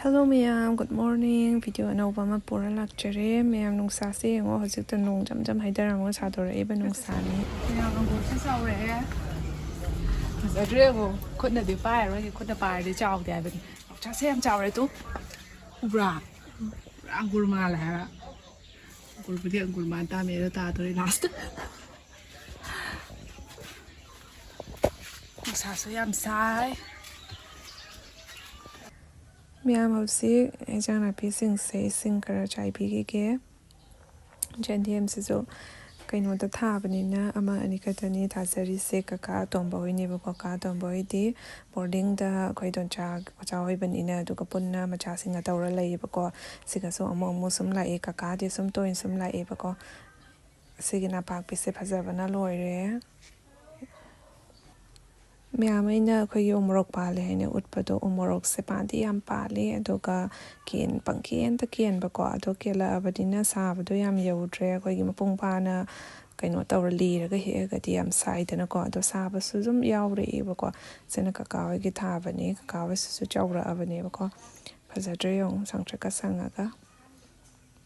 Hello ma'am, good morning. Video anova ma pura lakchere. Ma'am nungsa se ngo hojik ta nung jam haidara mo sa dore eba nungsa ni. Ma'am ang go sa ore. Sa drego khut na di pai ro khut na pai di chao de ben. Cha se am chao re tu. Ubra. Angul ma la. Angul bi angul ma ta me ta dore last. Nungsa so yam sai. Ma'am hopsi ejang na pising se sing kara chai pi ke jandiem se zo kaino da tha bani na ama ani ka tani tha sari se ka tomba hoi ne ba ka tomba hoi di boarding da khoi don cha hoi bani na du ka punna ma cha singa tawra lai ba ko siga so amo sum la e ka de sum toin sum la e ba ko sigina pak pi se phaja bana loire Ma'am aina khoi morok palle haine utpado morok se pandi yam palle adoga ken pangken ta ken ba ko ado kela abadina sabado yam yaudre khoi gi mapung pa na kaino tawra li raga he ga di yam side na ko ado saba su zum yaure e ba ko sena ka ka gi tha bani ka su chawra abani ba ko phajadre yong sangtra ka sangaga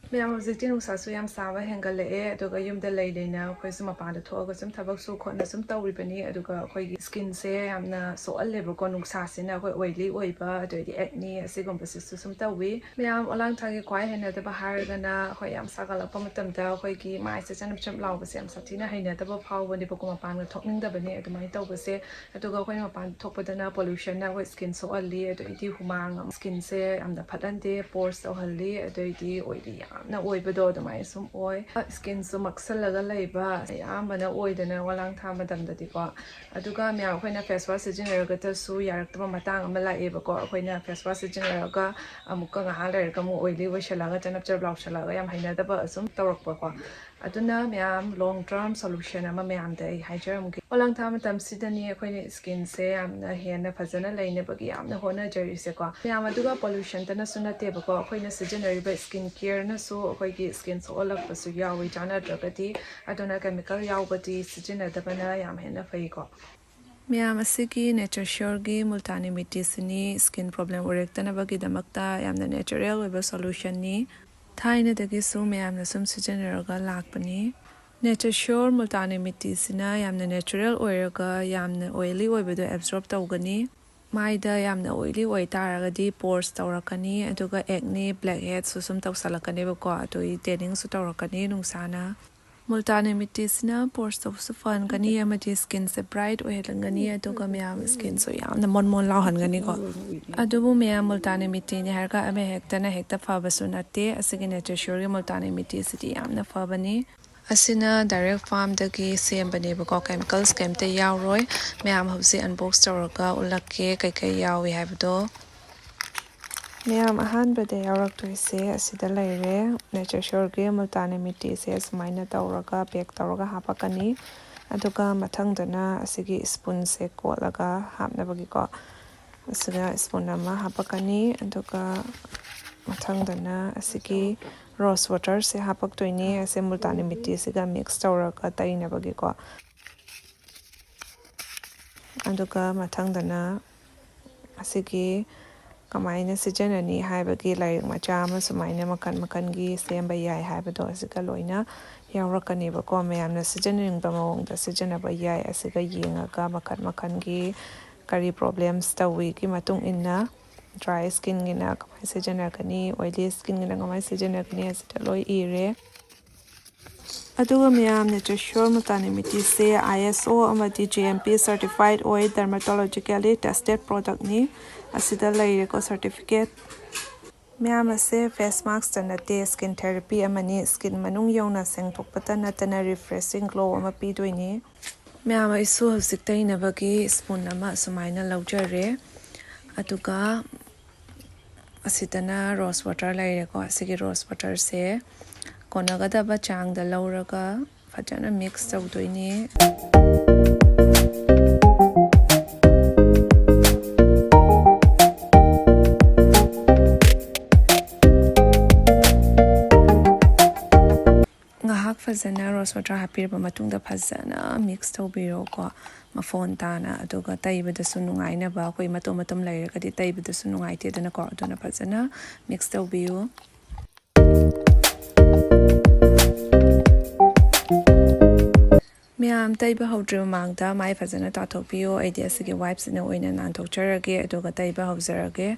Ma'am hojikti nungsa su yam sawa hengale e aduga yumda lei leina khoi sum pa da thoga sum thabak su khona sum tawri bani aduga khoi gi skin se yamna so alle ba ko nungsa se na khoi oily oi ba ado di acne asigom basis su sum tawi Ma'am olang thagi kwai hena da ba har ga na khoi yam sagala pa matam da khoi gi mai se chanam cham law ba se yam sathina haina da ba phaw bani ba ko ma pan ga thokning da bani adu mai taw ba se aduga khoi ma pan thok pa da na pollution na khoi skin so alli adu idi humang skin se amda phatante pores so halli adu idi oily na oi ba do da mai sum oi skin so maksal laga leiba ayam bana oi da na walang tha madam da di ko aduga mya khoina face wash sijin ga ta su yarak ta matang ama la e ba ko khoina face wash sijin ga amuka nga haler ga mu oily wa shala ga tanap char blouse shala ga yam haina da ba asum tawrak ba ko aduna myam long term solution ama myam da haijar mu walang tha matam sidani khoina skin se amna hena phajana leine ba gi amna hona jari se ko myam aduga pollution ta na suna te ba ko khoina sijin ba skin care na so khoi gi skin so alak ba su yawi jana dragati aduna chemical yawbati sijin da bana yam hena fai ko Ma'am asigi nature sure gi Multani Mitti sini skin problem urektana bagi damakta yamna natural weba solution ni thaina dagi su ma'am na sum sijinaraga lakpani Nature sure Multani Mitti sina yamna natural oiraga yamna oily oibado absorb tawgani maida yamna oily oi taragadi pores tawrakani aduga acne blackheads su sum tawsalakani ba ko atoi tanning su tawrakani nungsana Multani Mitti sina pores to su fan gani amati skin se bright oilangani aduga ma'am skin so yamna mon lauhan gani ko adubu ma'am Multani Mitti ni harga ame hekta fabasu natte asigi nature sure gi Multani Mitti city yamna fabani asina direct farm dagi sembani ba ko chemicals kemte yawroi ma'am hobsi unbox tawraga ulakke kai yawi haibdo Ma'am ahanbada yawrak toise asida leire nature sure gi Multani Mitti se smaina tawraga pack tawraga hapakani aduga mathangdana asigi spoon se kolaga hapnabagi ko asiga spoon ama hapakani aduga mathangdana asigi rose water se hapak toini ase Multani Mitti siga mix tawraga tainabagi ko aduga mathangdana asigi kamaina sijanani haibagi laik macha ama sumaina makan gi semba yai haibado asiga loina yawrakani ba ko mayamna sijaning ba mawong da sijana ba yai asiga yingaga makan gi kari problems tawi ki matung inna dry skin gina kamai sijana kani oily skin gina kamai sijana kani asita loi ire aduga miyam nature sure Multani Mitti se ISO amati GMP certified oil dermatologically tested product ni asida leire ko certificate miyam ase face mask tanate skin therapy amani skin manung yona sengthokpata natana refreshing glow ama pidoini miyam isu hojiktai nabagi spoon ama sumaina laujare aduga asidana rose water leire ko asigi rose water se konagadaba changda lauraga fajana mix tawdoini ngahak fajana rose water hapirba matungda fajana mix tawbiro mafon tana aduga taibadasu nungainaba akoi matom lairagadi taibadasu nungaitedana ko aduna fajana mix tawbiyo Miam taiba hawdri mamangda mai fajana tathokpiyo aidi asigi wipes na oina nanthokcharage aduga taiba hawzarage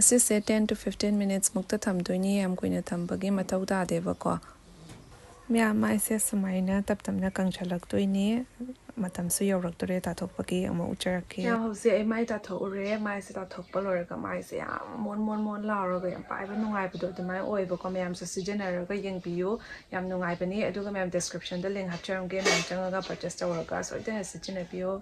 Asise 10 to 15 minutes mukta thamdoini am koina thambagi mathau ta deba ko mya mai se sumaina tamna kangchalaktoini matam su yoraktore ta thokpagi ama ucharake ya hose ai mai ta thore mai se ta thokpa lorga mai se mon la ro ga pai ba nungai bdo de mai oi ba ko myam se suggestion ga yeng biyo yam nungai bani aduga myam description da link hapcharam ge myam changa ga purchase ta ga so ite suggestion biyo